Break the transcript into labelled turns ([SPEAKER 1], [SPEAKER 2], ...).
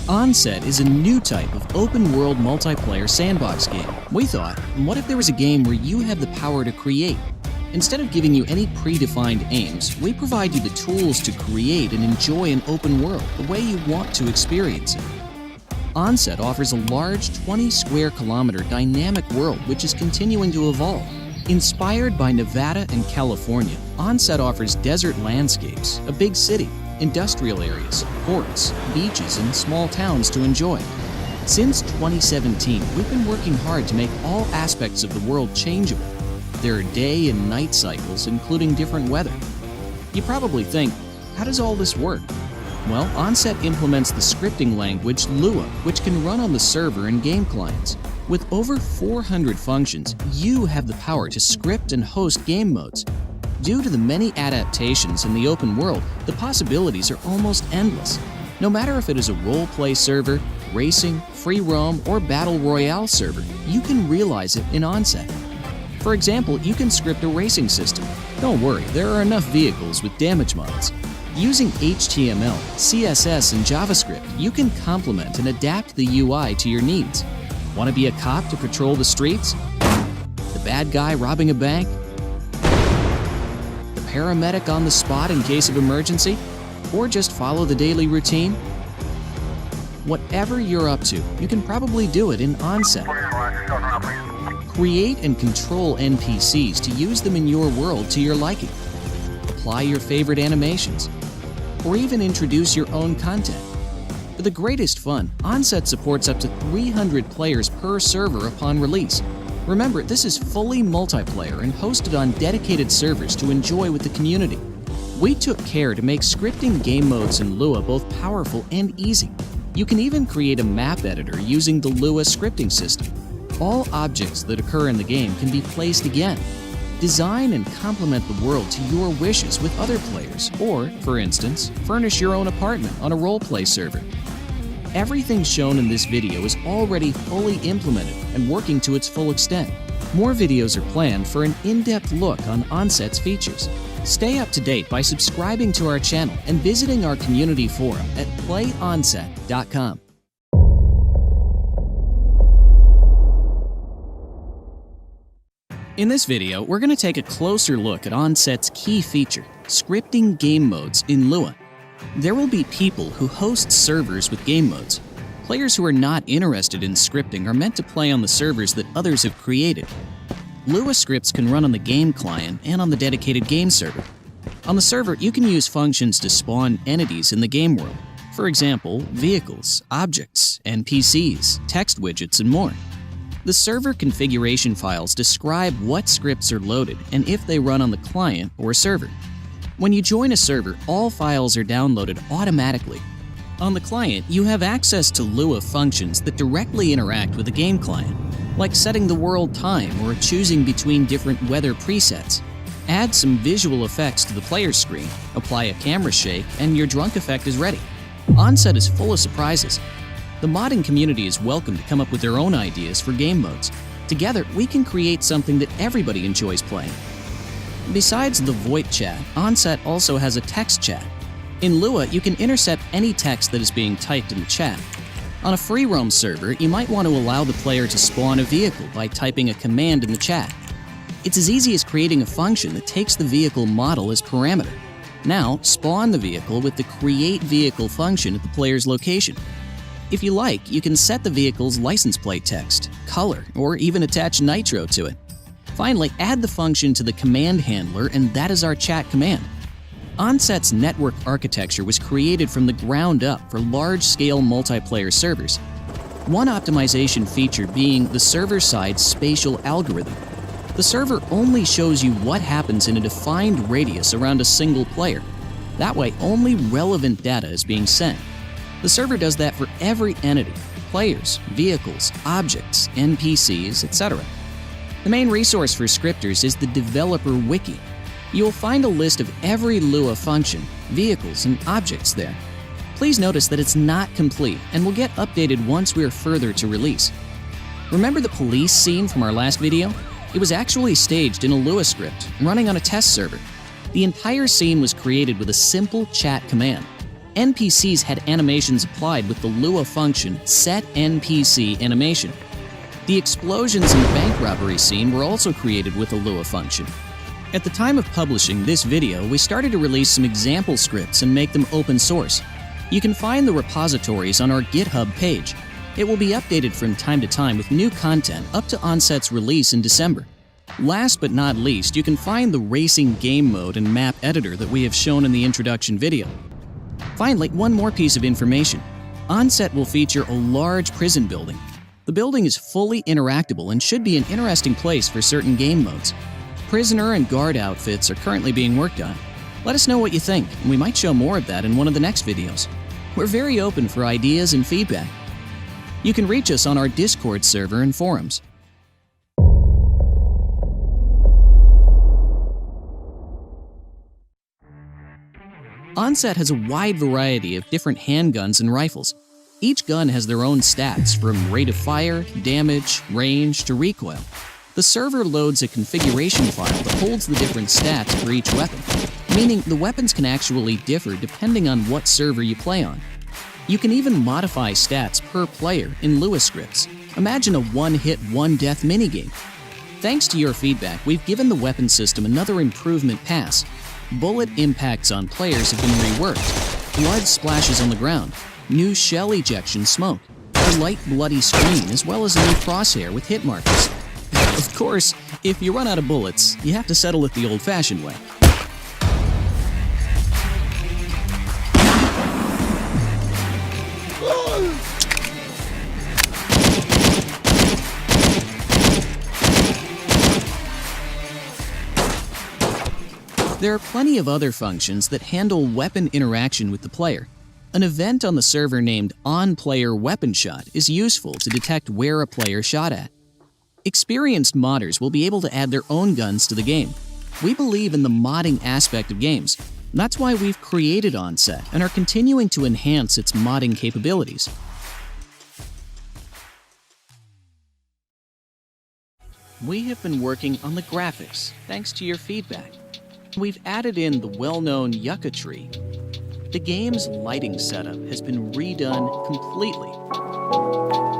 [SPEAKER 1] Onset is a new type of open-world multiplayer sandbox game. We thought, what if there was a game where you have the power to create? Instead of giving you any predefined aims, we provide you the tools to create and enjoy an open world the way you want to experience it. Onset offers a large 20-square-kilometer dynamic world which is continuing to evolve. Inspired by Nevada and California, Onset offers desert landscapes, a big city, industrial areas, ports, beaches, and small towns to enjoy. Since 2017, we've been working hard to make all aspects of the world changeable. There are day and night cycles, including different weather. You probably think, how does all this work? Well, Onset implements the scripting language Lua, which can run on the server and game clients. With over 400 functions, you have the power to script and host game modes. Due to the many adaptations in the open world, the possibilities are almost endless. No matter if it is a roleplay server, racing, Freeroam, or battle royale server, you can realize it in Onset. For example, you can script a racing system. Don't worry, there are enough vehicles with damage mods. Using HTML, CSS, and JavaScript, you can complement and adapt the UI to your needs. Want to be a cop to patrol the streets? The bad guy robbing a bank? The paramedic on the spot in case of emergency? Or just follow the daily routine? Whatever you're up to, you can probably do it in Onset. Create and control NPCs to use them in your world to your liking. Apply your favorite animations, or even introduce your own content. For the greatest fun, Onset supports up to 300 players per server upon release. Remember, this is fully multiplayer and hosted on dedicated servers to enjoy with the community. We took care to make scripting game modes in Lua both powerful and easy. You can even create a map editor using the Lua scripting system. All objects that occur in the game can be placed again. Design and complement the world to your wishes with other players, or, for instance, furnish your own apartment on a roleplay server. Everything shown in this video is already fully implemented and working to its full extent. More videos are planned for an in-depth look on Onset's features. Stay up to date by subscribing to our channel and visiting our community forum at playonset.com. In this video, we're going to take a closer look at Onset's key feature, scripting game modes in Lua. There will be people who host servers with game modes. Players who are not interested in scripting are meant to play on the servers that others have created. Lua scripts can run on the game client and on the dedicated game server. On the server, you can use functions to spawn entities in the game world. For example, vehicles, objects, NPCs, text widgets, and more. The server configuration files describe what scripts are loaded and if they run on the client or server. When you join a server, all files are downloaded automatically. On the client, you have access to Lua functions that directly interact with the game client, like setting the world time or choosing between different weather presets. Add some visual effects to the player screen, apply a camera shake, and your drunk effect is ready. Onset is full of surprises. The modding community is welcome to come up with their own ideas for game modes. Together, we can create something that everybody enjoys playing. Besides the VoIP chat, Onset also has a text chat. In Lua, you can intercept any text that is being typed in the chat. On a Freeroam server, you might want to allow the player to spawn a vehicle by typing a command in the chat. It's as easy as creating a function that takes the vehicle model as parameter. Now, spawn the vehicle with the Create Vehicle function at the player's location. If you like, you can set the vehicle's license plate text, color, or even attach nitro to it. Finally, add the function to the command handler, and that is our chat command. Onset's network architecture was created from the ground up for large-scale multiplayer servers. One optimization feature being the server-side spatial algorithm. The server only shows you what happens in a defined radius around a single player. That way, only relevant data is being sent. The server does that for every entity, players, vehicles, objects, NPCs, etc. The main resource for scripters is the developer wiki. You'll find a list of every Lua function, vehicles, and objects there. Please notice that it's not complete and will get updated once we are further to release. Remember the police scene from our last video? It was actually staged in a Lua script, running on a test server. The entire scene was created with a simple chat command. NPCs had animations applied with the Lua function setNPC animation. The explosions in the bank robbery scene were also created with the Lua function. At the time of publishing this video, we started to release some example scripts and make them open source. You can find the repositories on our GitHub page. It will be updated from time to time with new content up to Onset's release in December. Last but not least, you can find the racing game mode and map editor that we have shown in the introduction video. Finally, one more piece of information. Onset will feature a large prison building. The building is fully interactable and should be an interesting place for certain game modes. Prisoner and guard outfits are currently being worked on. Let us know what you think, and we might show more of that in one of the next videos. We're very open for ideas and feedback. You can reach us on our Discord server and forums. Onset has a wide variety of different handguns and rifles. Each gun has their own stats, from rate of fire, damage, range, to recoil. The server loads a configuration file that holds the different stats for each weapon, meaning the weapons can actually differ depending on what server you play on. You can even modify stats per player in Lua scripts. Imagine a one-hit, one-death minigame. Thanks to your feedback, we've given the weapon system another improvement pass. Bullet impacts on players have been reworked. Blood splashes on the ground. New shell ejection smoke. A light bloody screen, as well as a new crosshair with hit markers. Of course, if you run out of bullets, you have to settle it the old-fashioned way. There are plenty of other functions that handle weapon interaction with the player. An event on the server named OnPlayerWeaponShot is useful to detect where a player shot at. Experienced modders will be able to add their own guns to the game. We believe in the modding aspect of games. That's why we've created Onset and are continuing to enhance its modding capabilities. We have been working on the graphics thanks to your feedback. We've added in the well-known yucca tree. The game's lighting setup has been redone completely.